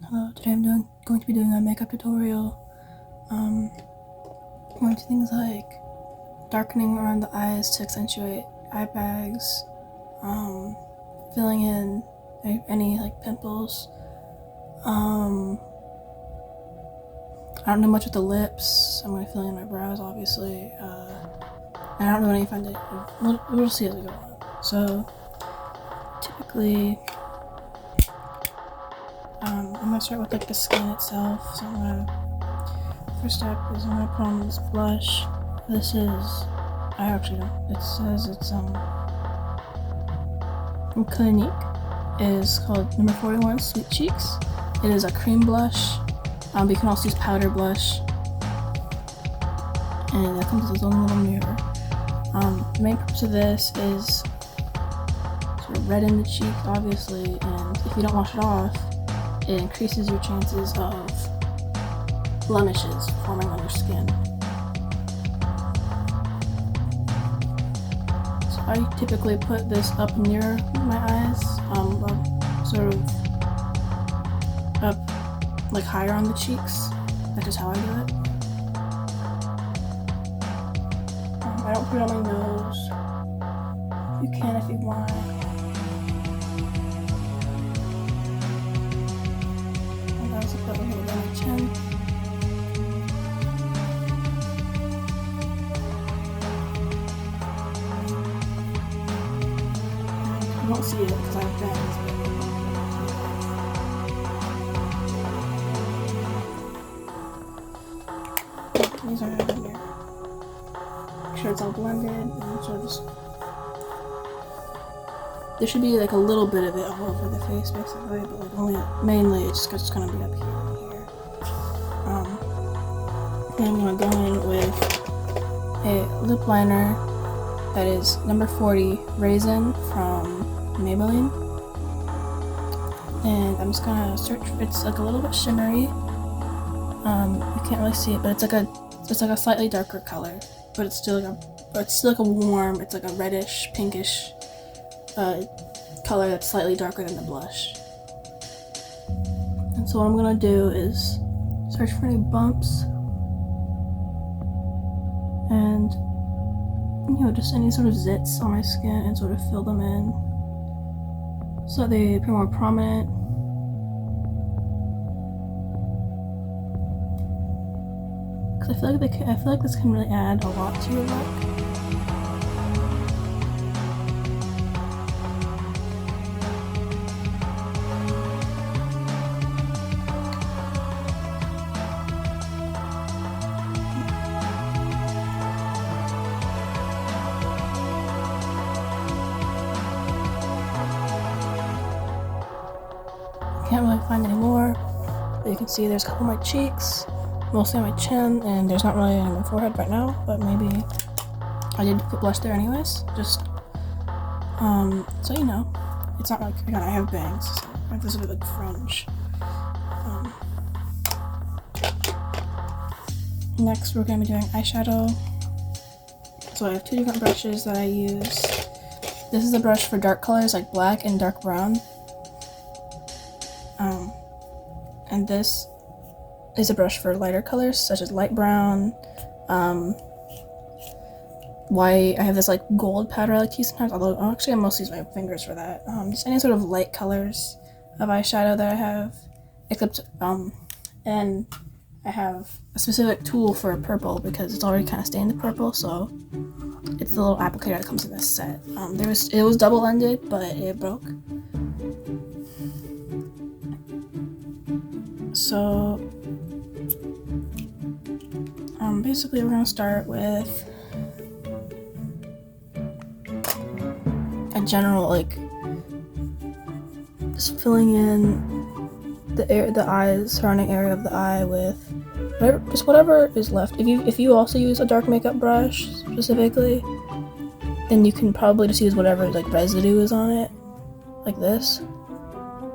Hello, today I'm going to be doing a makeup tutorial. Going to things like darkening around the eyes to accentuate eye bags, filling in any like pimples. I don't do much with the lips. I'm going to fill in my brows, obviously. I don't know any foundation. We'll see as we go on. So, typically, I'm going to start with like the skin itself. So first step is I'm going to put on this blush. This is, I actually don't, it says it's from Clinique. It is called number 41 Sweet Cheeks. It is a cream blush, but you can also use powder blush. And that comes with its own little mirror. The main purpose of this is sort of redden the cheek, obviously, and if you don't wash it off, it increases your chances of blemishes forming on your skin. So I typically put this up near my eyes, sort of up like higher on the cheeks. That's just how I do it. I don't put it on my nose. You can if you want. And I also put a little bit on my chin. You won't see it because I have bangs. These are over here. Make sure it's all blended, and sort of just. There should be like a little bit of it all over the face, basically, but like mainly it's just gonna be up here and here. And I'm gonna go in with a lip liner that is number 40 Raisin from Maybelline, and I'm just gonna search. It's like a little bit shimmery. You can't really see it, but it's like a slightly darker color, but it's still like a warm. It's like a reddish, pinkish color that's slightly darker than the blush. And so what I'm gonna do is search for any bumps and just any sort of zits on my skin and sort of fill them in so that they appear more prominent. Because I feel like this can really add a lot to your look. Can't really find any more, but you can see there's a couple of my cheeks, mostly on my chin, and there's not really any on my forehead right now, but maybe I did put blush there anyways, just so you know. It's not like, again, I have bangs, so like this is a bit like fringe. Next we're going to be doing eyeshadow. So I have two different brushes that I use. This is a brush for dark colors like black and dark brown. And this is a brush for lighter colors such as light brown, white. I have this like gold powder I like to use sometimes, although actually I mostly use my fingers for that. Just any sort of light colors of eyeshadow that I have, except and I have a specific tool for purple because it's already kind of stained the purple, so it's the little applicator that comes in this set. It was double-ended, but it broke. So, basically we're gonna start with a general, like, just filling in the surrounding area of the eye with whatever is left. If you also use a dark makeup brush specifically, then you can probably just use whatever like residue is on it, like this.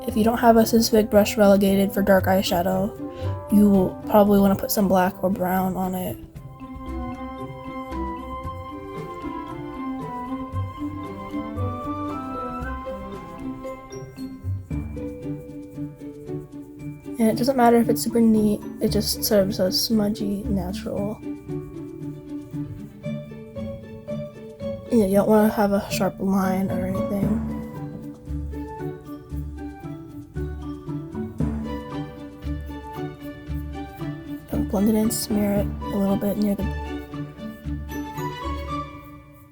If you don't have a specific brush relegated for dark eyeshadow, you will probably want to put some black or brown on it. And it doesn't matter if it's super neat, it just serves a smudgy, natural. Yeah, you don't want to have a sharp line or anything. Don't blend it in, smear it a little bit near the.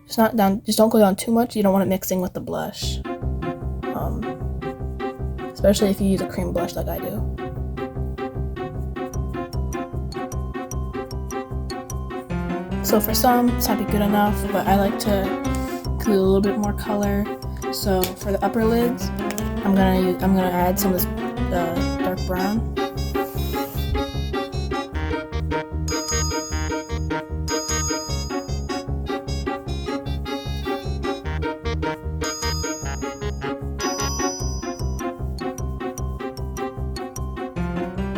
Just don't go down too much. You don't want it mixing with the blush. Especially if you use a cream blush like I do. So for some, this might be good enough, but I like to include a little bit more color. So for the upper lids, I'm gonna add some of this dark brown.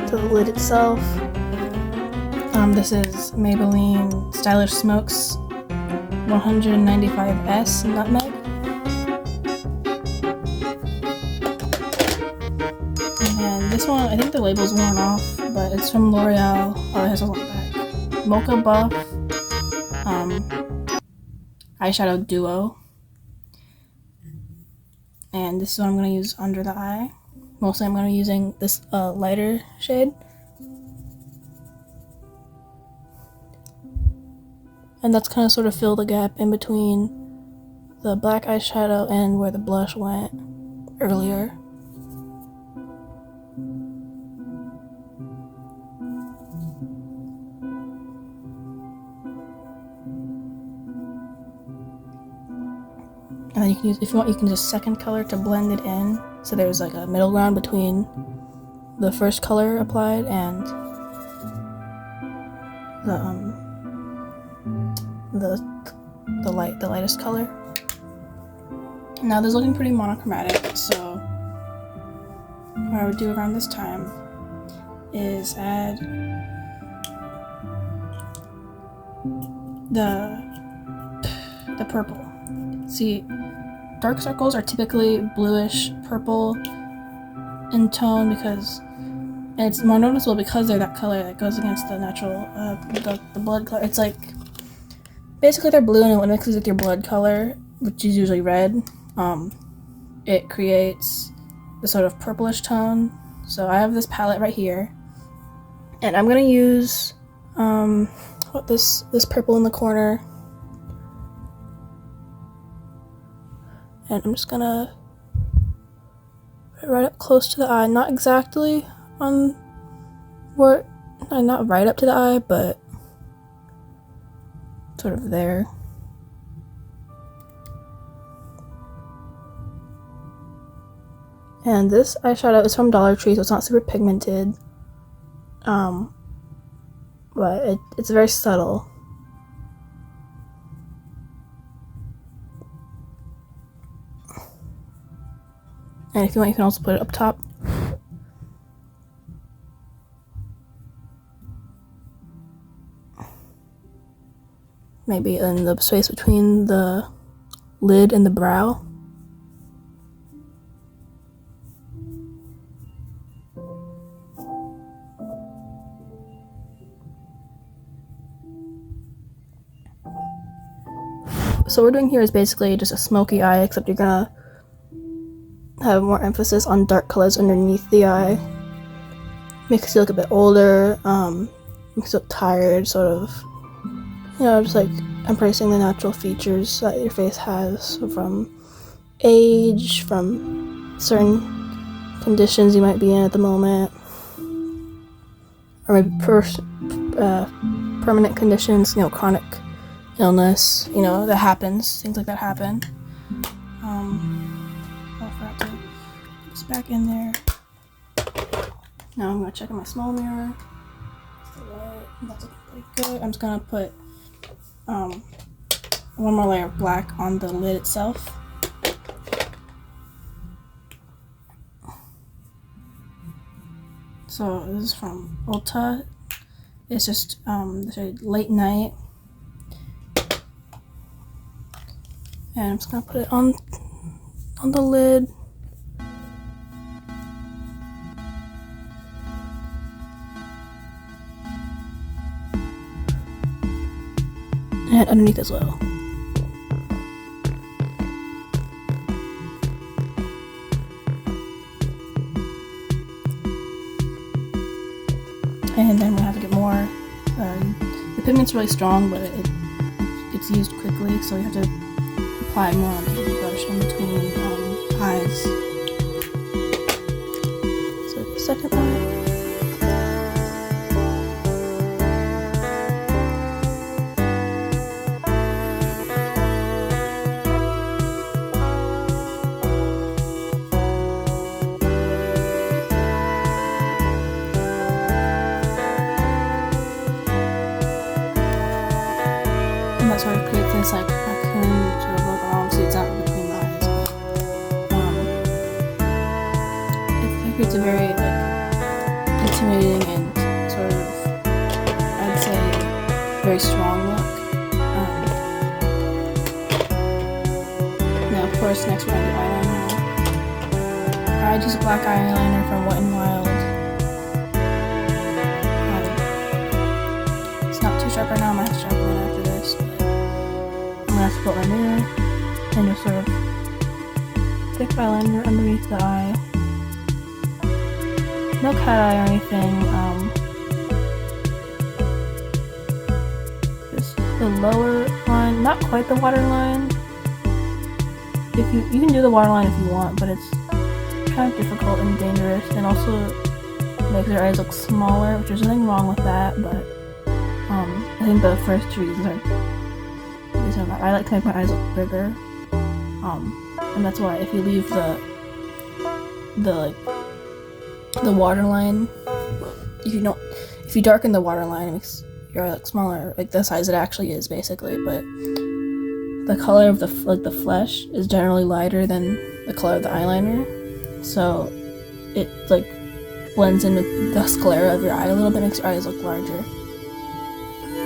To the lid itself, this is Maybelline Stylish Smokes 195S Nutmeg. And this one, I think the label's worn off, but it's from L'Oreal. Oh, it has a on the back. Mocha Buff Eyeshadow Duo. And this is what I'm going to use under the eye. Mostly I'm going to be using this lighter shade. And that's kind of sort of fill the gap in between the black eyeshadow and where the blush went earlier. And then you can use, if you want, you can use a second color to blend it in. So there's like a middle ground between the first color applied and the lightest color. Now this is looking pretty monochromatic, so what I would do around this time is add the purple. See, dark circles are typically bluish purple in tone because, and it's more noticeable because they're that color that goes against the natural the blood color. It's like basically they're blue, and when it mixes with your blood color, which is usually red, it creates the sort of purplish tone. So I have this palette right here, and I'm gonna use this purple in the corner, and I'm just gonna put it right up close to the eye, not exactly on where, not right up to the eye, but sort of there. And this eyeshadow is from Dollar Tree, so it's not super pigmented, but it's very subtle. And if you want, you can also put it up top. Maybe in the space between the lid and the brow. So what we're doing here is basically just a smoky eye, except you're gonna have more emphasis on dark colors underneath the eye. Makes you look a bit older, makes you look tired, sort of, you know, just like embracing the natural features that your face has from age, from certain conditions you might be in at the moment, or maybe permanent conditions, you know, chronic illness, you know, that happens, things like that happen. I forgot to put this back in there. Now I'm gonna check in my small mirror. That's looking pretty good. I'm just gonna put one more layer of black on the lid itself. So this is from Ulta. It's just the shade Late Night. And I'm just gonna put it on the lid. and underneath as well. And then we'll have to get more. The pigment's really strong, but it's used quickly, so you have to apply more on the brush in between eyes. So the second eye. And that sort of creates this like raccoon sort of look. Obviously, it's not between the eyes, but it creates a very like intimidating and sort of, I'd say, very strong look. Now, of course, next we're gonna do eyeliner. I use black eyeliner from Wet n Wild. It's not too sharp right now. I might have to sharpen it after this. I'm gonna have to put my mirror and just sort of thick eyeliner underneath the eye. No cat eye or anything. Just the lower line, not quite the waterline. If you can do the waterline if you want, but it's kind of difficult and dangerous, and also makes your eyes look smaller, which there's nothing wrong with that. But I think the first two reasons are. I like to make my eyes look bigger, and that's why if you leave the waterline, if you darken the waterline, it makes your eye look smaller, like the size it actually is, basically. But the color of the flesh is generally lighter than the color of the eyeliner, so it like blends in with the sclera of your eye a little bit, makes your eyes look larger.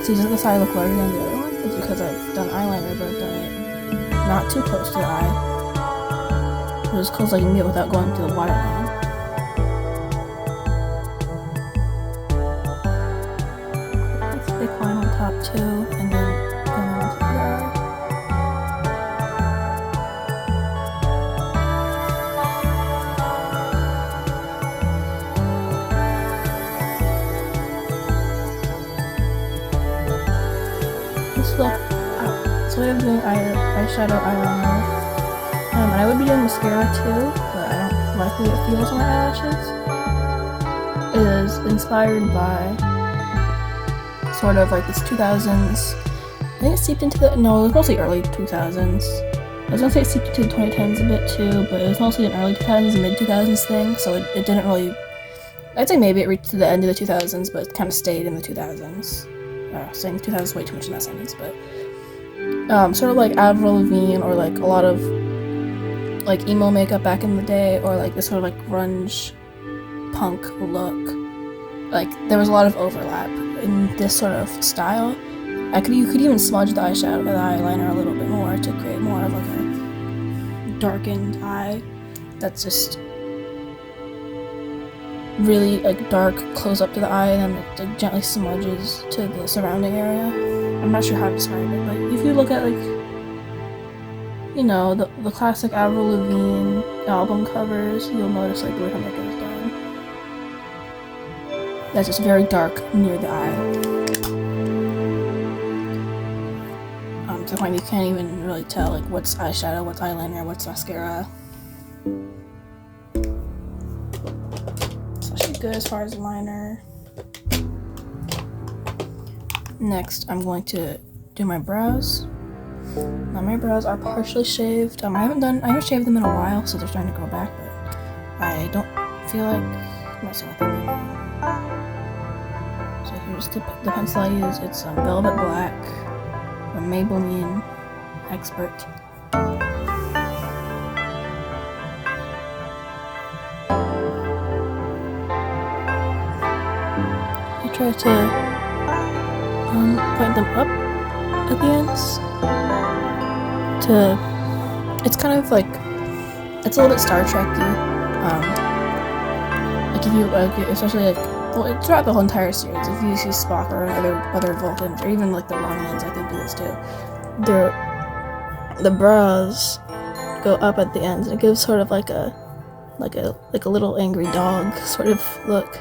See, does this eye look larger than the other one? It's because I've done eyeliner, but I've done it not too close to the eye. But as close as I can get without going to the waterline. Let's thick line on top too, and then go into the eye. So I'm doing eyeshadow, eyeliner, and I would be doing mascara too, but I don't like the way it feels on my eyelashes. It is inspired by sort of like this 2000s, I think it seeped into it was mostly early 2000s. I was gonna say it seeped into the 2010s a bit too, but it was mostly an early 2000s and mid 2000s thing, so it didn't really, I'd say maybe it reached to the end of the 2000s, but it kind of stayed in the 2000s. Saying 2000s is way too much in that sentence, but sort of like Avril Lavigne, or like a lot of like emo makeup back in the day, or like this sort of like grunge punk look. Like there was a lot of overlap in this sort of style. You could even smudge the eyeshadow, the eyeliner a little bit more to create more of like a darkened eye that's just really like dark close up to the eye, and then it like gently smudges to the surrounding area. I'm not sure how to describe it, but if you look at like, you know, the classic Avril Lavigne album covers, you'll notice like the way her makeup is done. That's just very dark near the eye. To the point you can't even really tell like what's eyeshadow, what's eyeliner, what's mascara. Good as far as liner. Next, I'm going to do my brows. Now my brows are partially shaved. I haven't shaved them in a while, so they're starting to grow back, but I don't feel like messing with them right now. So here's the pencil I use. It's Velvet Black from Maybelline Expert. Try to point them up at the ends. It's kind of like, it's a little bit Star Trek-y. Like if you, especially like well, throughout the whole entire series, if you see Spock or other Vulcans, or even like the Romulans, I think do this too. The brows go up at the ends, and it gives sort of like a little angry dog sort of look.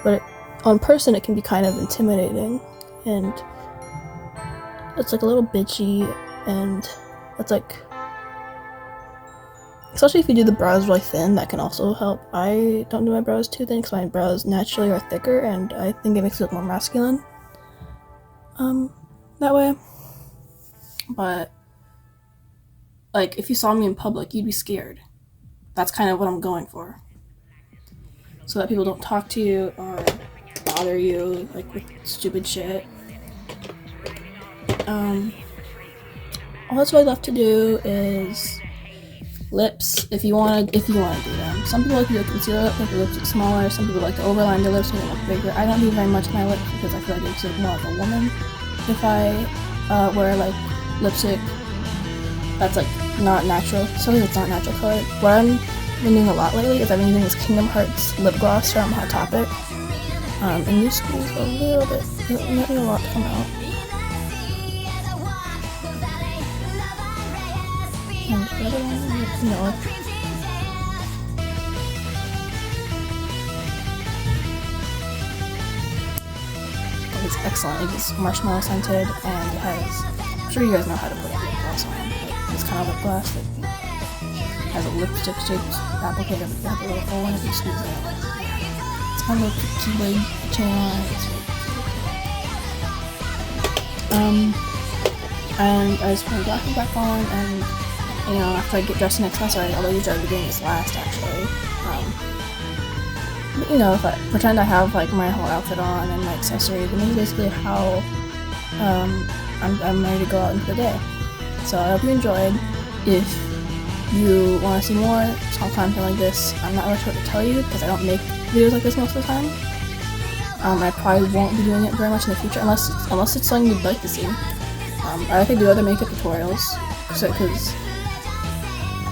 But on person, it can be kind of intimidating, and it's like a little bitchy, and it's like, especially if you do the brows really thin, that can also help. I don't do my brows too thin because my brows naturally are thicker, and I think it makes it look more masculine that way. But like, if you saw me in public, you'd be scared. That's kind of what I'm going for, so that people don't talk to you or bother you like with stupid shit. All that's really left to do is lips, if you want to do them. Some people like to do a concealer lip, make their lips look smaller. Some people like to overline their lips, make them look bigger. I don't do very much in my lips because I feel like it makes it look more like a woman if I wear like lipstick that's like not natural. Something that's not natural color. What I've been doing a lot lately is I've been using this Kingdom Hearts lip gloss from Hot Topic. And you squeeze a little bit. Not a lot to come out. And the other one, no. It's excellent. It's marshmallow scented, and it has, I'm sure you guys know how to put lip gloss on. Like, this kind of lip gloss that has a lipstick shaped applicator, but you have a little hole in it, you squeeze it out. It's kind of a keyblade chain on it. And I just put my glasses back on, and after I get dressed the next class, although usually I'll be doing this last actually. But if I pretend I have like my whole outfit on and my accessories, and this is basically how I'm ready to go out into the day. So I hope you enjoyed. If you want to see more small content like this, I'm not really sure what to tell you because I don't make videos like this most of the time. I probably won't be doing it very much in the future unless it's something you'd like to see. I like to do other makeup tutorials because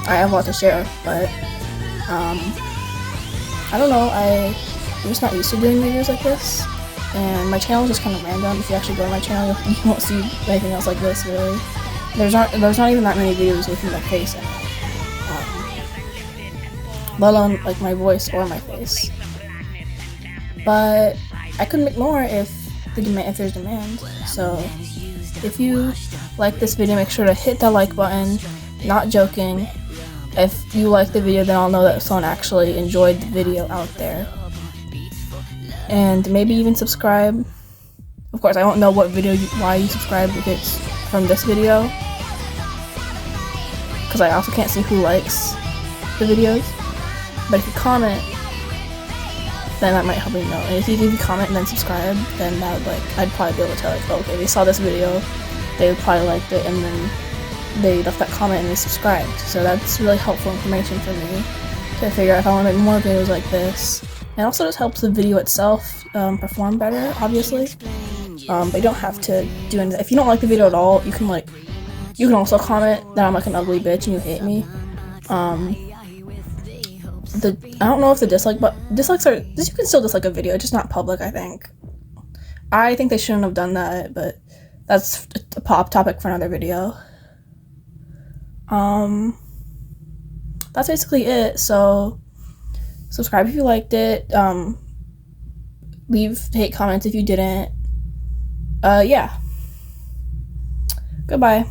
I have a lot to share, but I don't know, I'm just not used to doing videos like this, and my channel is just kind of random. If you actually go to my channel, you won't see anything else like this, really. There's not even that many videos with my face in it, let alone like my voice or my face. But I could make more if there's demand. So if you like this video, make sure to hit that like button. Not joking. If you like the video, then I'll know that someone actually enjoyed the video out there. And maybe even subscribe. Of course, I don't know why you subscribe if it's from this video, because I also can't see who likes the videos. But if you comment, then that might help me know. And if you comment and then subscribe, then that would I'd probably be able to tell okay, they saw this video, they probably liked it, and then they left that comment and they subscribed. So that's really helpful information for me to figure out if I want to make more videos like this. And also just helps the video itself perform better, obviously. But you don't have to do anything. If you don't like the video at all, you can also comment that I'm like an ugly bitch and you hate me. I don't know if the dislikes are, you can still dislike a video, just not public, I think. I think they shouldn't have done that, but that's a pop topic for another video. That's basically it. So subscribe if you liked it. Hate comments if you didn't. Yeah. Goodbye.